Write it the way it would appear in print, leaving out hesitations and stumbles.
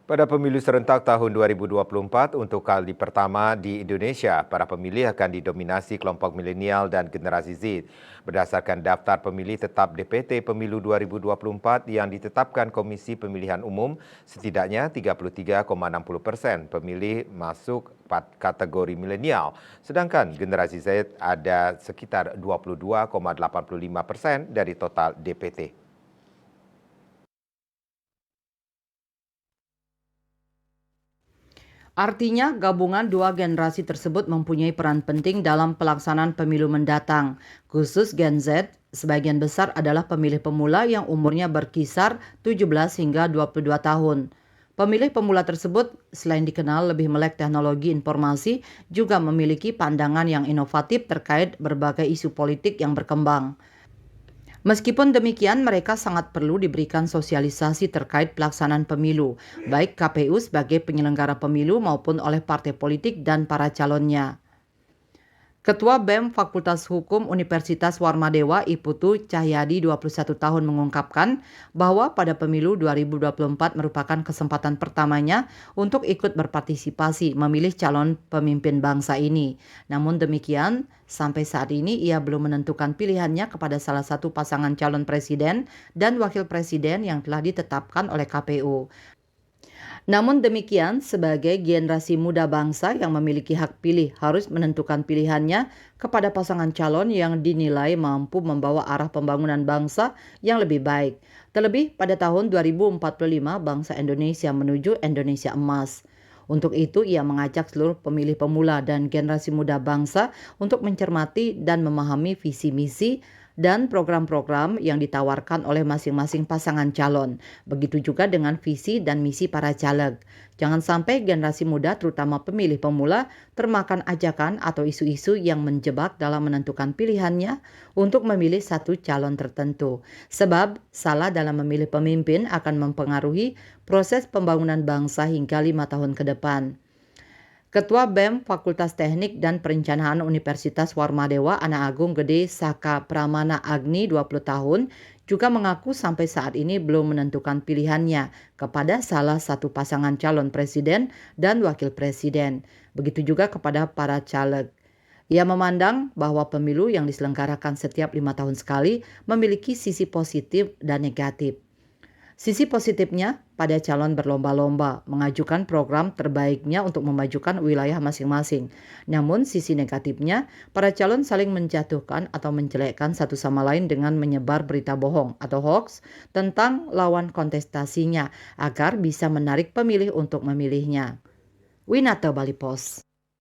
Pada pemilu serentak tahun 2024 untuk kali pertama di Indonesia, para pemilih akan didominasi kelompok milenial dan generasi Z. Berdasarkan daftar pemilih tetap DPT Pemilu 2024 yang ditetapkan Komisi Pemilihan Umum, setidaknya 33,60% pemilih masuk kategori milenial, sedangkan generasi Z ada sekitar 22,85% dari total DPT. Artinya, gabungan dua generasi tersebut mempunyai peran penting dalam pelaksanaan pemilu mendatang. Khusus Gen Z, sebagian besar adalah pemilih pemula yang umurnya berkisar 17 hingga 22 tahun. Pemilih pemula tersebut, selain dikenal lebih melek teknologi informasi, juga memiliki pandangan yang inovatif terkait berbagai isu politik yang berkembang. Meskipun demikian, mereka sangat perlu diberikan sosialisasi terkait pelaksanaan pemilu, baik KPU sebagai penyelenggara pemilu maupun oleh partai politik dan para calonnya. Ketua BEM Fakultas Hukum Universitas Warmadewa Iputu Cahyadi 21 tahun mengungkapkan bahwa pada pemilu 2024 merupakan kesempatan pertamanya untuk ikut berpartisipasi memilih calon pemimpin bangsa ini. Namun demikian, sampai saat ini ia belum menentukan pilihannya kepada salah satu pasangan calon presiden dan wakil presiden yang telah ditetapkan oleh KPU. Namun demikian, sebagai generasi muda bangsa yang memiliki hak pilih harus menentukan pilihannya kepada pasangan calon yang dinilai mampu membawa arah pembangunan bangsa yang lebih baik. Terlebih pada tahun 2045 bangsa Indonesia menuju Indonesia emas. Untuk itu, ia mengajak seluruh pemilih pemula dan generasi muda bangsa untuk mencermati dan memahami visi misi dan program-program yang ditawarkan oleh masing-masing pasangan calon. Begitu juga dengan visi dan misi para caleg. Jangan sampai generasi muda, terutama pemilih pemula, termakan ajakan atau isu-isu yang menjebak dalam menentukan pilihannya untuk memilih satu calon tertentu. Sebab salah dalam memilih pemimpin akan mempengaruhi proses pembangunan bangsa hingga 5 tahun ke depan. Ketua BEM Fakultas Teknik dan Perencanaan Universitas Warmadewa Ana Agung Gede Saka Pramana Agni 20 tahun juga mengaku sampai saat ini belum menentukan pilihannya kepada salah satu pasangan calon presiden dan wakil presiden. Begitu juga kepada para caleg. Ia memandang bahwa pemilu yang diselenggarakan setiap 5 tahun sekali memiliki sisi positif dan negatif. Sisi positifnya, pada calon berlomba-lomba mengajukan program terbaiknya untuk memajukan wilayah masing-masing. Namun sisi negatifnya, para calon saling menjatuhkan atau menjelekkan satu sama lain dengan menyebar berita bohong atau hoax tentang lawan kontestasinya agar bisa menarik pemilih untuk memilihnya. Winata Bali Pos.